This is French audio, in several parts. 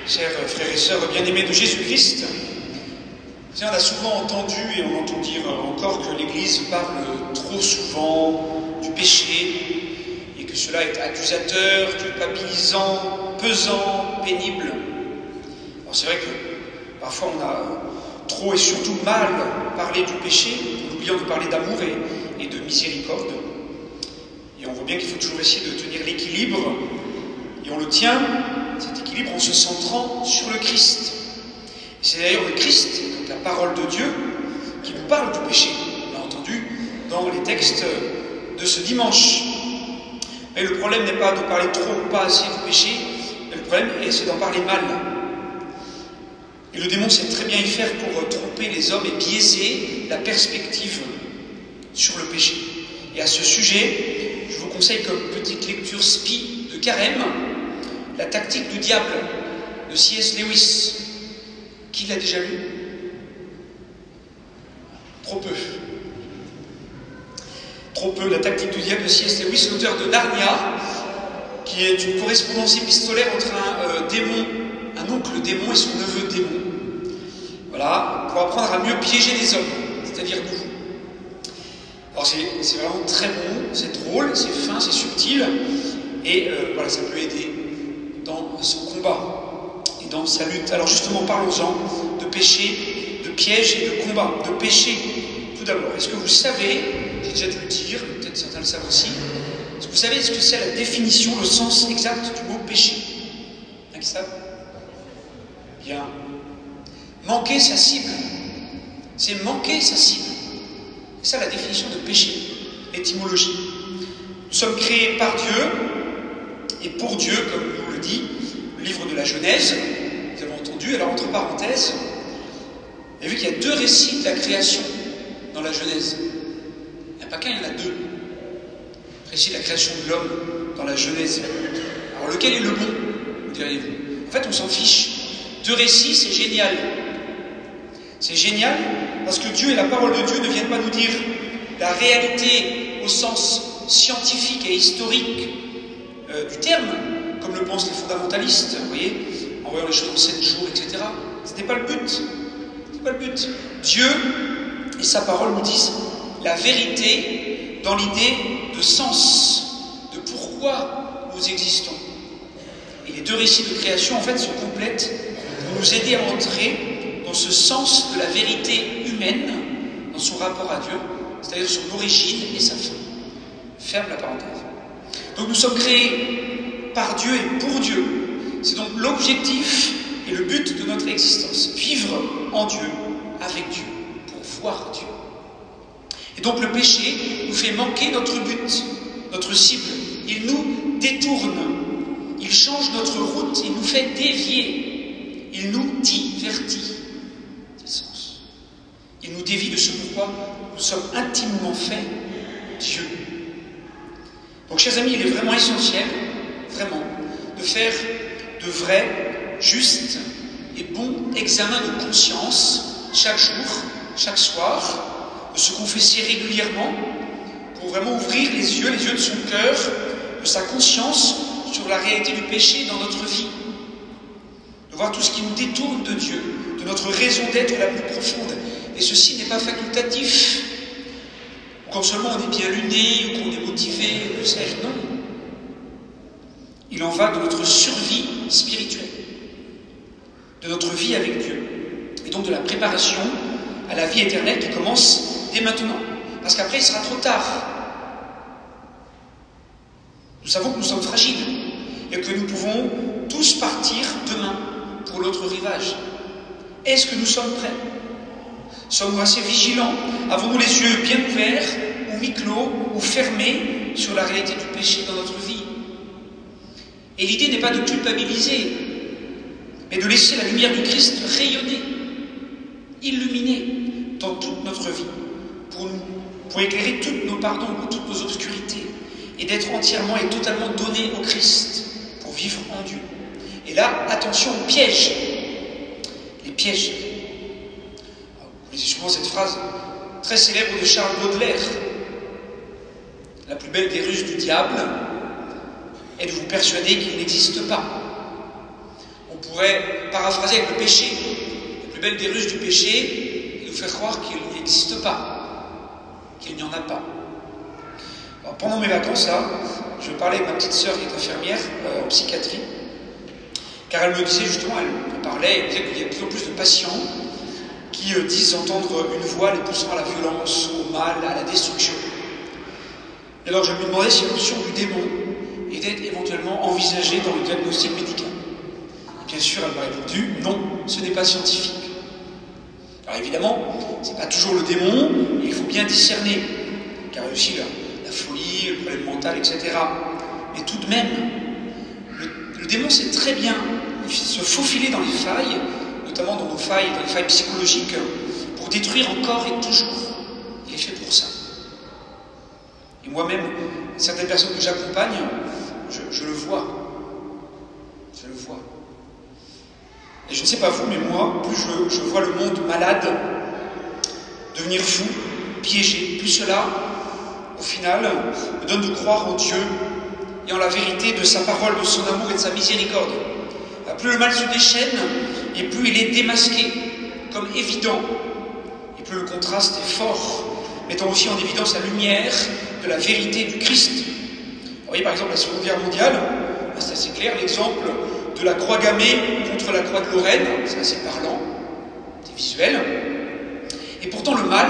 Chers frères et sœurs bien-aimés de Jésus-Christ, on a souvent entendu, et on entend dire encore, que l'Église parle trop souvent du péché, et que cela est accusateur, culpabilisant, pesant, pénible. Alors c'est vrai que parfois on a trop et surtout mal parlé du péché, en oubliant de parler d'amour et de miséricorde. Et on voit bien qu'il faut toujours essayer de tenir l'équilibre, et on le tient, cet équilibre, en se centrant sur le Christ. Et c'est d'ailleurs le Christ, donc la parole de Dieu, qui nous parle du péché. On l'a entendu dans les textes de ce dimanche. Mais le problème n'est pas de parler trop ou pas assez du péché, mais le problème c'est d'en parler mal. Et le démon sait très bien y faire pour tromper les hommes et biaiser la perspective sur le péché. Et à ce sujet, je vous conseille comme petite lecture spi de Carême, La tactique du diable de C.S. Lewis. Qui l'a déjà lu? Trop peu. Trop peu. La tactique du diable de C.S. Lewis, l'auteur de Narnia, qui est une correspondance épistolaire entre un oncle démon et son neveu démon. Voilà, pour apprendre à mieux piéger les hommes, c'est-à-dire nous. Alors c'est vraiment très bon, c'est drôle, c'est fin, c'est subtil, et voilà, ça peut aider dans son combat et dans sa lutte. Alors justement, parlons-en de péché, de piège et de combat. De péché, tout d'abord, est-ce que vous savez, j'ai déjà dû le dire, peut-être certains le savent aussi, est-ce que vous savez ce que c'est la définition, le sens exact du mot péché? Il y en a qui savent? Bien. Manquer sa cible. C'est manquer sa cible. C'est ça la définition de péché, l'étymologie. Nous sommes créés par Dieu et pour Dieu, comme nous le dit le livre de la Genèse. Nous avons entendu, alors entre parenthèses, vous avez vu qu'il y a deux récits de la création dans la Genèse. Il n'y en a pas qu'un, il y en a deux. Le récit de la création de l'homme dans la Genèse. Alors lequel est le bon, vous diriez-vous? En fait, on s'en fiche. Deux récits, c'est génial. C'est génial parce que Dieu et la parole de Dieu ne viennent pas nous dire la réalité au sens scientifique et historique du terme, comme le pensent les fondamentalistes, vous voyez, en voyant les choses en 7 jours, etc. Ce n'est pas le but. C'est pas le but. Dieu et sa parole nous disent la vérité dans l'idée de sens, de pourquoi nous existons. Et les deux récits de création, en fait, se complètent pour nous aider à entrer dans ce sens de la vérité humaine, dans son rapport à Dieu, c'est-à-dire son origine et sa fin. Ferme la parenthèse. Donc nous sommes créés par Dieu et pour Dieu. C'est donc l'objectif et le but de notre existence. Vivre en Dieu, avec Dieu, pour voir Dieu. Et donc le péché nous fait manquer notre but, notre cible. Il nous détourne, il change notre route, il nous fait dévier, il nous divertit. Il nous dévie de ce pourquoi nous sommes intimement faits Dieu. Donc, chers amis, il est vraiment essentiel, vraiment, de faire de vrais, justes et bons examens de conscience chaque jour, chaque soir, de se confesser régulièrement pour vraiment ouvrir les yeux de son cœur, de sa conscience sur la réalité du péché dans notre vie. De voir tout ce qui nous détourne de Dieu, de notre raison d'être la plus profonde. Et ceci n'est pas facultatif, quand seulement on est bien luné, ou qu'on est motivé, que sais-je, non. Il en va de notre survie spirituelle, de notre vie avec Dieu, et donc de la préparation à la vie éternelle qui commence dès maintenant. Parce qu'après, il sera trop tard. Nous savons que nous sommes fragiles, et que nous pouvons tous partir demain pour l'autre rivage. Est-ce que nous sommes prêts? Sommes-nous assez vigilants? Avons-nous les yeux bien ouverts, ou mi-clos, ou fermés sur la réalité du péché dans notre vie? Et l'idée n'est pas de culpabiliser, mais de laisser la lumière du Christ rayonner, illuminer dans toute notre vie, pour éclairer toutes nos pardons, toutes nos obscurités, et d'être entièrement et totalement donné au Christ, pour vivre en Dieu. Et là, attention aux pièges. Les pièges. Vous lisez souvent cette phrase très célèbre de Charles Baudelaire. La plus belle des ruses du diable est de vous persuader qu'il n'existe pas. On pourrait paraphraser avec le péché. La plus belle des ruses du péché est de nous faire croire qu'il n'existe pas, qu'il n'y en a pas. Alors, pendant mes vacances, là, je parlais avec ma petite sœur qui est infirmière en psychiatrie, car elle me disait justement, elle me parlait, elle me disait qu'il y a de plus en plus de patients qui disent entendre une voix les poussant à la violence, au mal, à la destruction. Et alors je me demandais si l'option du démon était éventuellement envisagée dans le diagnostic médical. Et bien sûr, elle m'a répondu, non, ce n'est pas scientifique. Alors évidemment, ce n'est pas toujours le démon, il faut bien discerner, car il y a aussi la folie, le problème mental, etc. Mais tout de même, le démon sait très bien se faufiler dans les failles, notamment dans les failles psychologiques, pour détruire encore et toujours. Il est fait pour ça. Et moi-même, certaines personnes que j'accompagne, je le vois. Je le vois. Et je ne sais pas vous, mais moi, plus je vois le monde malade devenir fou, piégé, plus cela, au final, me donne de croire en Dieu et en la vérité de sa parole, de son amour et de sa miséricorde. Plus le mal se déchaîne, et plus il est démasqué, comme évident, et plus le contraste est fort, mettant aussi en évidence la lumière de la vérité du Christ. Vous voyez par exemple la Seconde Guerre mondiale, c'est assez clair, l'exemple de la croix gammée contre la croix de Lorraine, c'est assez parlant, c'est visuel. Et pourtant le mal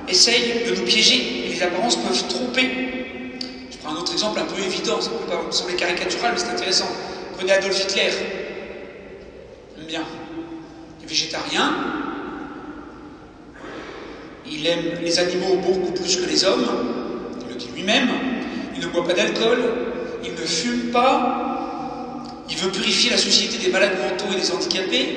essaye de nous piéger, et les apparences peuvent tromper. Je prends un autre exemple un peu évident, ça ne peut pas me sembler caricatural, mais c'est intéressant. Prenez Adolf Hitler. J'aime bien. Il est végétarien. Il aime les animaux beaucoup plus que les hommes. Il le dit lui-même. Il ne boit pas d'alcool. Il ne fume pas. Il veut purifier la société des malades mentaux et des handicapés.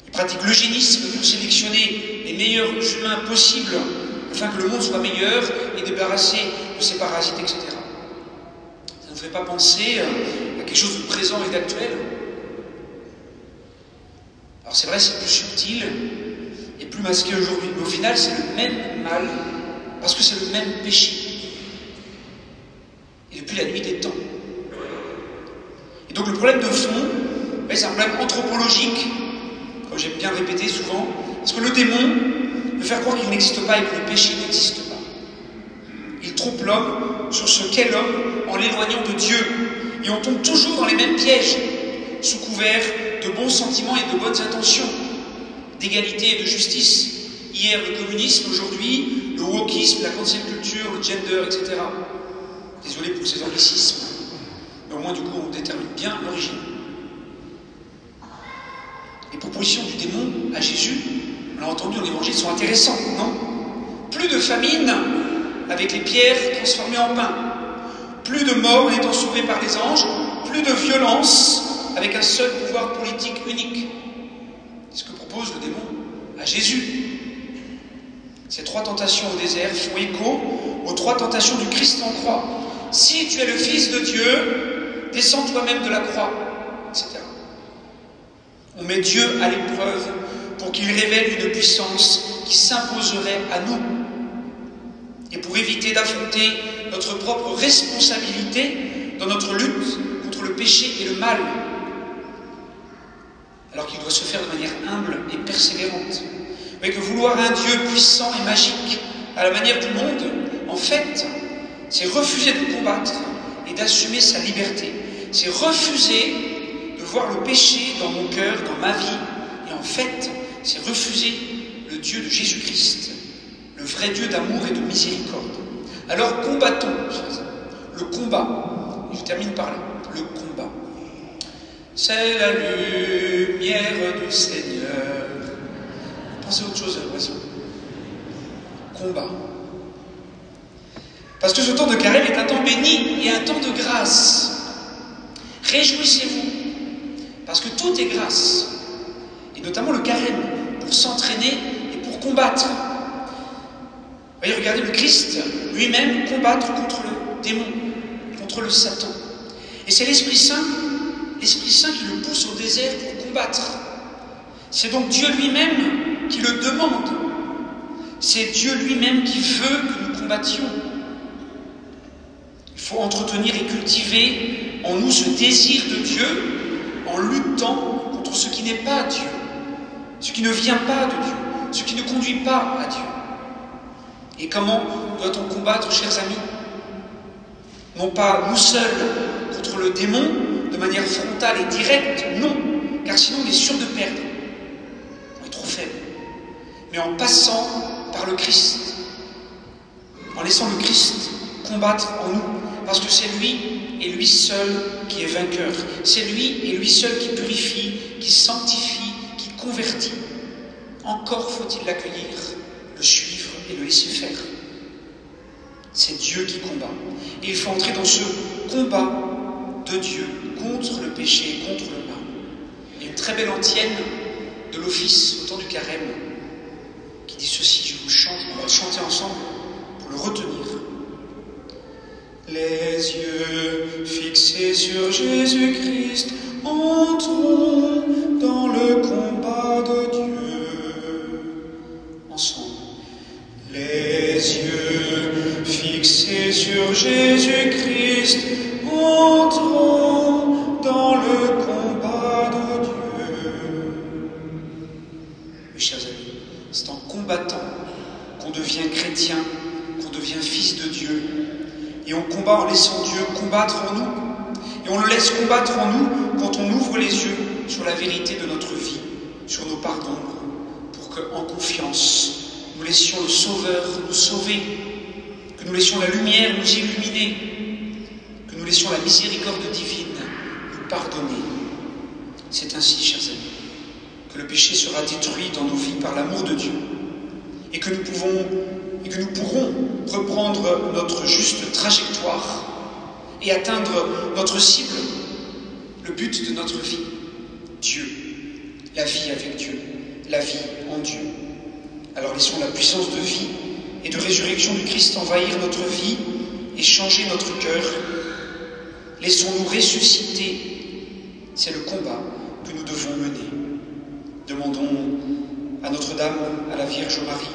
Il pratique l'eugénisme pour sélectionner les meilleurs humains possibles afin que le monde soit meilleur et débarrassé de ses parasites, etc. Ça ne fait pas penser à quelque chose de présent et d'actuel. Alors c'est vrai, c'est plus subtil et plus masqué aujourd'hui, mais au final c'est le même mal, parce que c'est le même péché. Et depuis la nuit des temps. Et donc le problème de fond, c'est un problème anthropologique, comme j'aime bien le répéter souvent, parce que le démon veut faire croire qu'il n'existe pas et que le péché n'existe pas. Il trompe l'homme sur ce qu'est l'homme en l'éloignant de Dieu. Et on tombe toujours dans les mêmes pièges, sous couvert de bons sentiments et de bonnes intentions, d'égalité et de justice. Hier, le communisme, aujourd'hui, le wokisme, la cancel culture, le gender, etc. Désolé pour ces anglicismes, mais au moins, du coup, on détermine bien l'origine. Les propositions du démon à Jésus, on l'a entendu dans l'évangile, sont intéressantes, non? Plus de famine avec les pierres transformées en pain. Plus de morts étant sauvés par les anges, plus de violence avec un seul pouvoir politique unique. C'est ce que propose le démon à Jésus. Ces 3 tentations au désert font écho aux 3 tentations du Christ en croix. Si tu es le Fils de Dieu, descends toi-même de la croix, etc. On met Dieu à l'épreuve pour qu'il révèle une puissance qui s'imposerait à nous. Et pour éviter d'affronter notre propre responsabilité dans notre lutte contre le péché et le mal, alors qu'il doit se faire de manière humble et persévérante. Mais que vouloir un Dieu puissant et magique à la manière du monde, en fait, c'est refuser de combattre et d'assumer sa liberté. C'est refuser de voir le péché dans mon cœur, dans ma vie. Et en fait, c'est refuser le Dieu de Jésus-Christ, le vrai Dieu d'amour et de miséricorde. Alors combattons, le combat. Et je termine par là, le combat. C'est la lumière du Seigneur. Pensez à autre chose à l'oiseau. Combat. Parce que ce temps de carême est un temps béni et un temps de grâce. Réjouissez-vous, parce que tout est grâce. Et notamment le carême, pour s'entraîner et pour combattre. Vous voyez, regardez le Christ lui-même combattre contre le démon, contre le Satan. Et c'est l'Esprit Saint qui le pousse au désert pour combattre. C'est donc Dieu lui-même qui le demande. C'est Dieu lui-même qui veut que nous combattions. Il faut entretenir et cultiver en nous ce désir de Dieu en luttant contre ce qui n'est pas Dieu, ce qui ne vient pas de Dieu, ce qui ne conduit pas à Dieu. Et comment doit-on combattre, chers amis? Non pas nous seuls contre le démon, de manière frontale et directe, non, car sinon on est sûr de perdre. On est trop faible. Mais en passant par le Christ, en laissant le Christ combattre en nous, parce que c'est lui et lui seul qui est vainqueur. C'est lui et lui seul qui purifie, qui sanctifie, qui convertit. Encore faut-il l'accueillir, le suivre et le laisser faire. C'est Dieu qui combat. Et il faut entrer dans ce combat de Dieu contre le péché et contre le mal. Il y a une très belle antienne de l'office au temps du carême qui dit ceci, je vous chante, on va le chanter ensemble pour le retenir. Les yeux fixés sur Jésus-Christ, entrons dans le combat de Dieu. Ensemble. Les yeux fixés sur Jésus-Christ, entrons dans le combat de Dieu. Mes chers amis, c'est en combattant qu'on devient chrétien, qu'on devient fils de Dieu. Et on combat en laissant Dieu combattre en nous. Et on le laisse combattre en nous quand on ouvre les yeux sur la vérité de notre vie, sur nos parts d'ombre, pour qu'en confiance, nous laissions le Sauveur nous sauver, que nous laissions la lumière nous illuminer, que nous laissions la miséricorde divine nous pardonner. C'est ainsi, chers amis, que le péché sera détruit dans nos vies par l'amour de Dieu, et que nous pourrons reprendre notre juste trajectoire et atteindre notre cible, le but de notre vie, Dieu, la vie avec Dieu, la vie en Dieu. Alors laissons la puissance de vie et de résurrection du Christ envahir notre vie et changer notre cœur. Laissons-nous ressusciter. C'est le combat que nous devons mener. Demandons à Notre-Dame, à la Vierge Marie,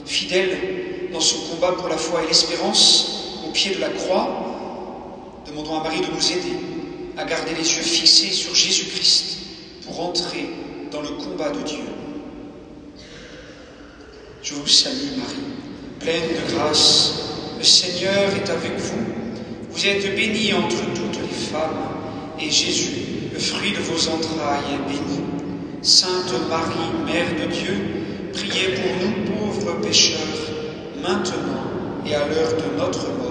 fidèle dans son combat pour la foi et l'espérance au pied de la croix, demandons à Marie de nous aider à garder les yeux fixés sur Jésus-Christ pour entrer dans le combat de Dieu. Je vous salue Marie, pleine de grâce, le Seigneur est avec vous. Vous êtes bénie entre toutes les femmes, et Jésus, le fruit de vos entrailles, est béni. Sainte Marie, Mère de Dieu, priez pour nous pauvres pécheurs, maintenant et à l'heure de notre mort.